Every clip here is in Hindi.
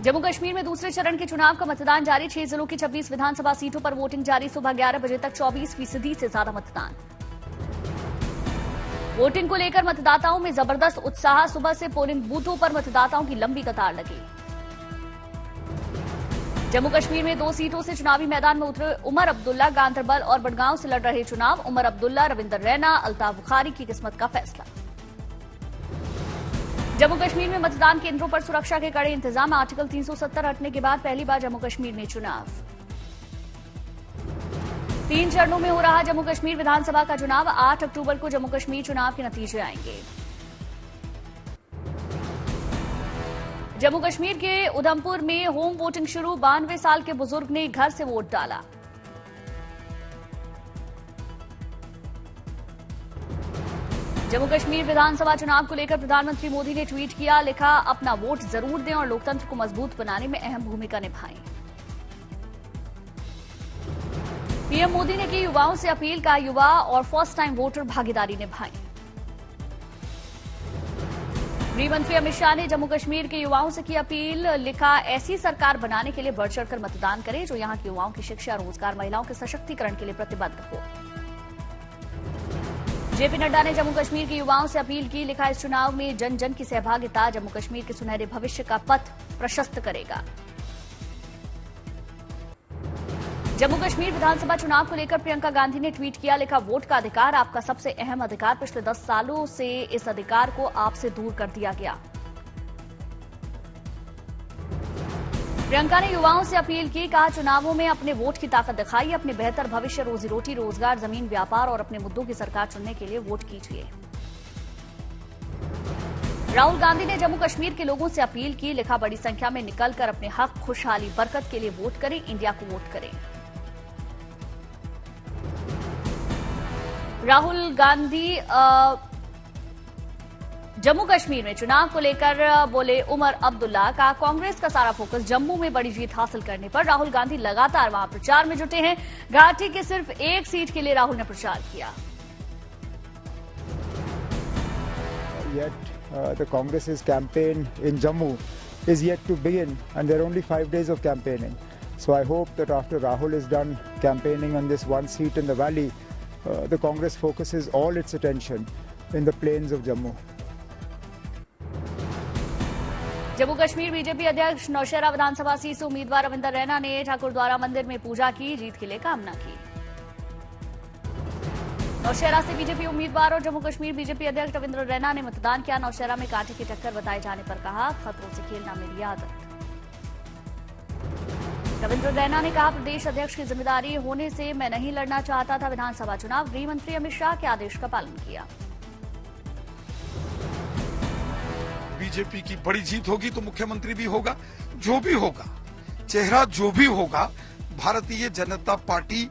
जम्मू कश्मीर में दूसरे चरण के चुनाव का मतदान जारी। 6 जिलों की 26 विधानसभा सीटों पर वोटिंग जारी। सुबह 11 बजे तक 24% से ज्यादा मतदान। वोटिंग को लेकर मतदाताओं में जबरदस्त उत्साह। सुबह से पोलिंग बूथों पर मतदाताओं की लंबी कतार लगी। जम्मू कश्मीर में 2 सीटों से चुनावी मैदान में उतरे उमर अब्दुल्ला गांदरबल और बडगांव से लड़ रहे चुनाव। उमर अब्दुल्ला, रविंदर रैना, अल्ताफ बुखारी की किस्मत का फैसला। जम्मू कश्मीर में मतदान केंद्रों पर सुरक्षा के कड़े इंतजाम। आर्टिकल 370 हटने के बाद पहली बार जम्मू कश्मीर में चुनाव। 3 चरणों में हो रहा जम्मू कश्मीर विधानसभा का चुनाव। 8 अक्टूबर को जम्मू कश्मीर चुनाव के नतीजे आएंगे। जम्मू कश्मीर के उधमपुर में होम वोटिंग शुरू। 92 साल के बुजुर्ग ने घर से वोट डाला। जम्मू कश्मीर विधानसभा चुनाव को लेकर प्रधानमंत्री मोदी ने ट्वीट किया, लिखा अपना वोट जरूर दें और लोकतंत्र को मजबूत बनाने में अहम भूमिका निभाएं। पीएम मोदी ने की युवाओं से अपील, का युवा और फर्स्ट टाइम वोटर भागीदारी निभाएं। गृह मंत्री अमित शाह ने जम्मू कश्मीर के युवाओं से की अपील, लिखा ऐसी सरकार बनाने के लिए बढ़ चढ़कर मतदान करें जो यहां के युवाओं की शिक्षा, रोजगार, महिलाओं के सशक्तिकरण के लिए प्रतिबद्ध हो। जेपी नड्डा ने जम्मू कश्मीर के युवाओं से अपील की, लिखा इस चुनाव में जन जन की सहभागिता जम्मू कश्मीर के सुनहरे भविष्य का पथ प्रशस्त करेगा। जम्मू कश्मीर विधानसभा चुनाव को लेकर प्रियंका गांधी ने ट्वीट किया, लिखा वोट का अधिकार आपका सबसे अहम अधिकार। पिछले 10 सालों से इस अधिकार को आपसे दूर कर दिया गया। प्रियंका ने युवाओं से अपील की, कहा चुनावों में अपने वोट की ताकत दिखाइए, अपने बेहतर भविष्य, रोजी रोटी, रोजगार, जमीन, व्यापार और अपने मुद्दों की सरकार चुनने के लिए वोट कीजिए। राहुल गांधी ने जम्मू कश्मीर के लोगों से अपील की, लिखा बड़ी संख्या में निकलकर अपने हक, खुशहाली, बरकत के लिए वोट करें, इंडिया को वोट करें। राहुल गांधी जम्मू कश्मीर में चुनाव को लेकर बोले उमर अब्दुल्ला, का कांग्रेस का सारा फोकस जम्मू में बड़ी जीत हासिल करने पर। राहुल गांधी लगातार वहां प्रचार में जुटे हैं। घाटी की सिर्फ एक सीट के लिए राहुल ने प्रचार किया। Yet the Congress's campaign in Jammu is yet to begin, and there are only 5 days of campaigning. So I hope that after Rahul is done campaigning on this one seat in the valley, the Congress focuses all its attention in the plains of Jammu. Jammu Kashmir BJP अध्यक्ष नौशेरा विधानसभा सीट से उम्मीदवार रविंदर रैना ने ठाकुरद्वारा मंदिर में पूजा की, जीत के लिए कामना की। नौशेरा से बीजेपी उम्मीदवार और जम्मू कश्मीर बीजेपी अध्यक्ष रविंदर रैना ने मतदान किया। नौशेरा में कांटे की टक्कर बताए जाने पर कहा, खतरों से खेलना मेरी आदत। रविंदर रैना ने कहा, प्रदेश अध्यक्ष की जिम्मेदारी होने से मैं नहीं लड़ना चाहता था विधानसभा चुनाव। गृह मंत्री अमित शाह के आदेश का पालन किया। बीजेपी की बड़ी जीत होगी तो मुख्यमंत्री भी होगा, जो भी होगा, चेहरा जो भी होगा, भारतीय जनता पार्टी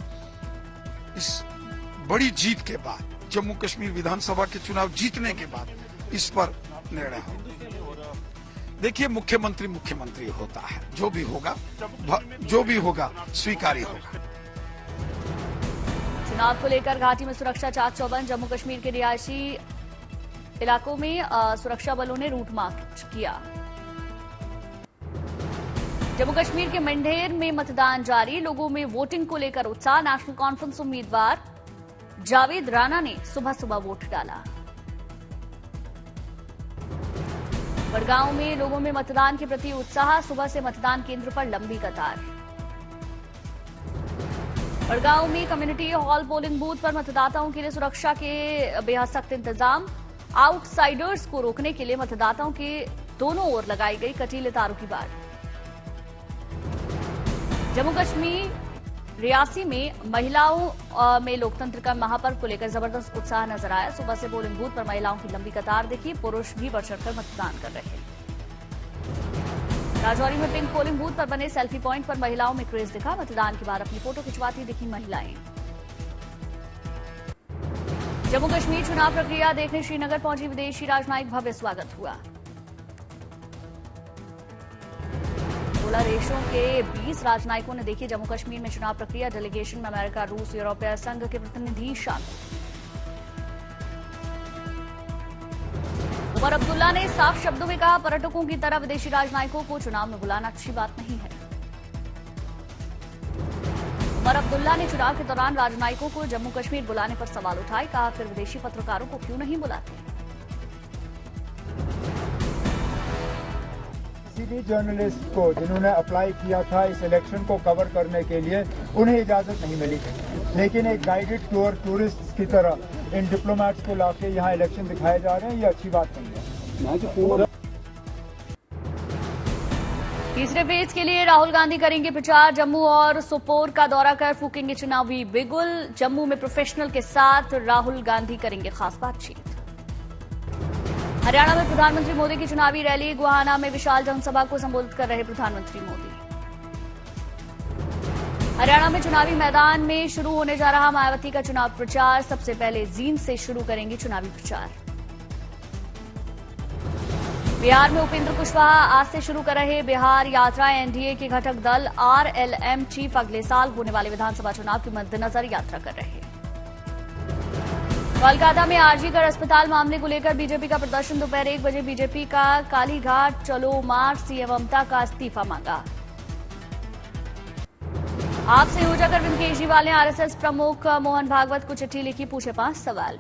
इस बड़ी जीत के बाद, जम्मू कश्मीर विधानसभा के चुनाव जीतने के बाद इस पर निर्णय होगा। देखिए, मुख्यमंत्री मुख्यमंत्री होता है, जो भी होगा स्वीकार्य होगा। चुनाव को लेकर घाटी में सुरक्षा चाक चौबंद। जम्मू कश्मीर के रिहायशी इलाकों में सुरक्षा बलों ने रूट मार्च किया। जम्मू कश्मीर के मंडेर में मतदान जारी। लोगों में वोटिंग को लेकर उत्साह। नेशनल कॉन्फ्रेंस उम्मीदवार जावेद राणा ने सुबह सुबह वोट डाला। बडगांव में लोगों में मतदान के प्रति उत्साह। सुबह से मतदान केंद्र पर लंबी कतार। बडगांव में कम्युनिटी हॉल पोलिंग बूथ पर मतदाताओं के लिए सुरक्षा के बेहद सख्त इंतजाम। आउटसाइडर्स को रोकने के लिए मतदाताओं के दोनों ओर लगाई गई कटीले तारों की बाड़। जम्मू कश्मीर रियासी में महिलाओं में लोकतंत्र का महापर्व को लेकर जबरदस्त उत्साह नजर आया। सुबह से पोलिंग बूथ पर महिलाओं की लंबी कतार दिखी। पुरुष भी बढ़ चढ़कर मतदान कर रहे हैं। राजौरी में पिंक पोलिंग बूथ पर बने सेल्फी पॉइंट पर महिलाओं में क्रेज दिखा। मतदान के बाद अपनी फोटो खिंचवाती दिखी महिलाएं। जम्मू कश्मीर चुनाव प्रक्रिया देखने श्रीनगर पहुंची विदेशी राजनयिक, भव्य स्वागत हुआ। 16 देशों के 20 राजनयिकों ने देखी जम्मू कश्मीर में चुनाव प्रक्रिया। डेलीगेशन में अमेरिका, रूस, यूरोपीय संघ के प्रतिनिधि शामिल। उमर अब्दुल्ला ने साफ शब्दों में कहा, पर्यटकों की तरह विदेशी राजनयिकों को चुनाव में बुलाना अच्छी बात नहीं है। उमर अब्दुल्ला ने चुनाव के दौरान राजनयिकों को जम्मू कश्मीर बुलाने पर सवाल उठाए, कहा फिर विदेशी पत्रकारों को क्यों नहीं बुलाते। किसी भी जर्नलिस्ट को जिन्होंने अप्लाई किया था इस इलेक्शन को कवर करने के लिए, उन्हें इजाजत नहीं मिली, लेकिन एक गाइडेड टूर टूरिस्ट की तरह इन डिप्लोमेट्स को लाके यहाँ इलेक्शन दिखाए जा रहे हैं, ये अच्छी बात नहीं है। तीसरे फेज के लिए राहुल गांधी करेंगे प्रचार, जम्मू और सोपोर का दौरा कर फूकेंगे चुनावी बिगुल। जम्मू में प्रोफेशनल के साथ राहुल गांधी करेंगे खास बातचीत। हरियाणा में प्रधानमंत्री मोदी की चुनावी रैली, गुहाना में विशाल जनसभा को संबोधित कर रहे प्रधानमंत्री मोदी। हरियाणा में चुनावी मैदान में शुरू होने जा रहा मायावती का चुनाव प्रचार, सबसे पहले जींद से शुरू करेंगे चुनावी प्रचार। बिहार में उपेंद्र कुशवाहा आज से शुरू कर रहे बिहार यात्रा, एनडीए के घटक दल आरएलएम चीफ अगले साल होने वाले विधानसभा चुनाव के मद्देनजर यात्रा कर रहे हैं। कोलकाता में आरजीकर अस्पताल मामले को लेकर बीजेपी का प्रदर्शन, दोपहर 1 बजे बीजेपी का कालीघाट चलो मार्च, सीएम ममता का इस्तीफा मांगा। आप संयोजक अरविंद केजरीवाल ने आरएसएस प्रमुख मोहन भागवत को चिट्ठी लिखी, पूछे 5 सवाल।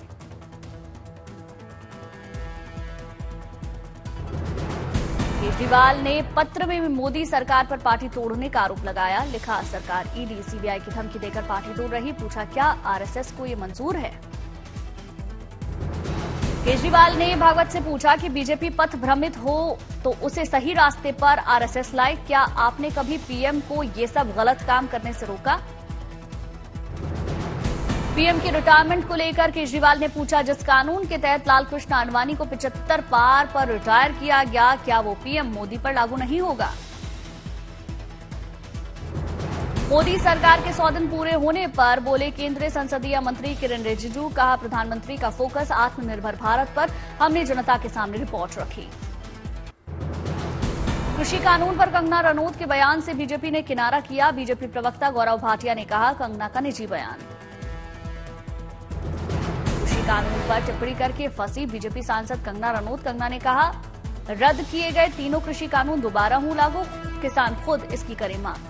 केजरीवाल ने पत्र में मोदी सरकार पर पार्टी तोड़ने का आरोप लगाया, लिखा सरकार ईडी सीबीआई की धमकी देकर पार्टी तोड़ रही, पूछा क्या आरएसएस को ये मंजूर है। केजरीवाल ने भागवत से पूछा कि बीजेपी पथ भ्रमित हो तो उसे सही रास्ते पर आरएसएस लाए, क्या आपने कभी पीएम को ये सब गलत काम करने से रोका। पीएम की रिटायरमेंट को लेकर केजरीवाल ने पूछा, जिस कानून के तहत लालकृष्ण आडवाणी को 75 पार पर रिटायर किया गया, क्या वो पीएम मोदी पर लागू नहीं होगा। मोदी सरकार के 100 दिन पूरे होने पर बोले केंद्रीय संसदीय मंत्री किरेन रिजिजू, कहा प्रधानमंत्री का फोकस आत्मनिर्भर भारत पर, हमने जनता के सामने रिपोर्ट रखी। कृषि कानून पर कंगना रनौत के बयान से बीजेपी ने किनारा किया, बीजेपी प्रवक्ता गौरव भाटिया ने कहा कंगना का निजी बयान। कृषि कानून पर टिप्पणी करके फंसी बीजेपी सांसद कंगना रनौत, कंगना ने कहा रद्द किए गए तीनों कृषि कानून दोबारा हों लागू, किसान खुद इसकी करें मांग।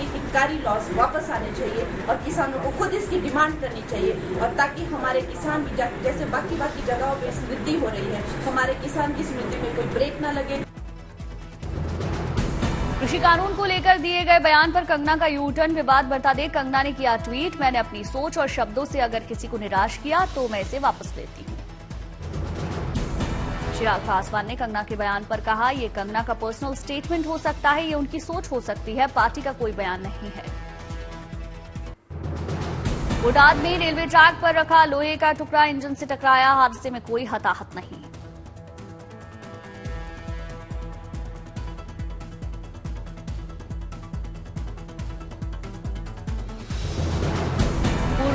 हितकारी लॉस वापस आने चाहिए और किसानों को खुद इसकी डिमांड करनी चाहिए, और ताकि हमारे किसान भी जैसे बाकी जगहों पे समृद्धि हो रही है, हमारे किसान की समृद्धि में कोई ब्रेक न लगे। कृषि कानून को लेकर दिए गए बयान पर कंगना का यू टर्न, विवाद बढ़ता देख कंगना ने किया ट्वीट, मैंने अपनी सोच और शब्दों से अगर किसी को निराश किया तो मैं इसे वापस लेती हूं। चिराग पासवान ने कंगना के बयान पर कहा, ये कंगना का पर्सनल स्टेटमेंट हो सकता है, ये उनकी सोच हो सकती है, पार्टी का कोई बयान नहीं है। बोटाद में रेलवे ट्रैक पर रखा लोहे का टुकड़ा इंजन से टकराया, हादसे में कोई हताहत नहीं।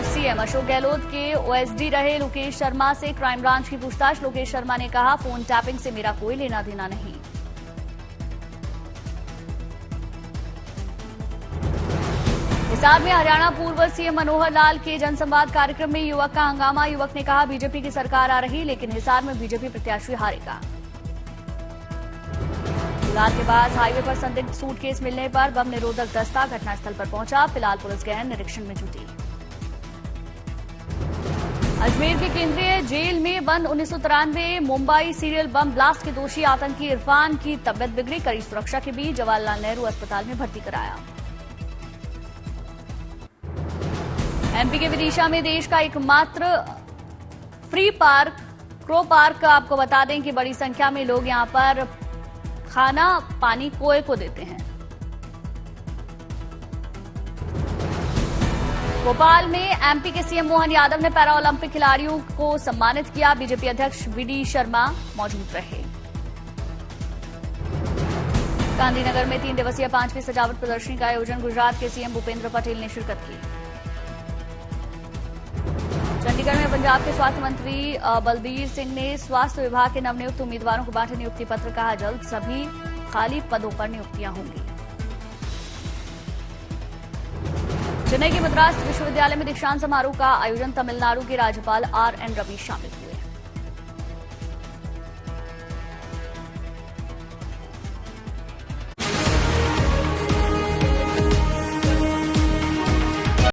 सीएम अशोक गहलोत के ओएसडी रहे लोकेश शर्मा से क्राइम ब्रांच की पूछताछ, लोकेश शर्मा ने कहा फोन टैपिंग से मेरा कोई लेना देना नहीं। हिसार में हरियाणा पूर्व सीएम मनोहर लाल के जनसंवाद कार्यक्रम में युवक का हंगामा, युवक ने कहा बीजेपी की सरकार आ रही लेकिन हिसार में बीजेपी प्रत्याशी हारेगा। विवाद के बाद हाईवे पर संदिग्ध सूटकेस मिलने पर बम निरोधक दस्ता घटनास्थल पर पहुंचा, फिलहाल पुलिस गहन निरीक्षण में जुटी। अजमेर की केंद्रीय जेल में बंद 1993 मुंबई सीरियल बम ब्लास्ट के दोषी आतंकी इरफान की तबियत बिगड़ी, कड़ी सुरक्षा के बीच जवाहरलाल नेहरू अस्पताल में भर्ती कराया। एमपी के विदिशा में देश का एकमात्र फ्री पार्क क्रो पार्क, आपको बता दें कि बड़ी संख्या में लोग यहां पर खाना पानी कुएं को देते हैं। भोपाल में एमपी के सीएम मोहन यादव ने पैरा ओलंपिक खिलाड़ियों को सम्मानित किया, बीजेपी अध्यक्ष वीडी शर्मा मौजूद रहे। गांधीनगर में 3 दिवसीय 5वीं सजावट प्रदर्शनी का आयोजन, गुजरात के सीएम भूपेंद्र पटेल ने शिरकत की। चंडीगढ़ में पंजाब के स्वास्थ्य मंत्री बलबीर सिंह ने स्वास्थ्य विभाग के नवनियुक्त उम्मीदवारों को बांटे नियुक्ति पत्र, कहा जल्द सभी खाली पदों पर नियुक्तियां होंगी। चेन्नई के मद्रास विश्वविद्यालय में दीक्षांत समारोह का आयोजन तमिलनाडु के राज्यपाल RN रवि शामिल हुए।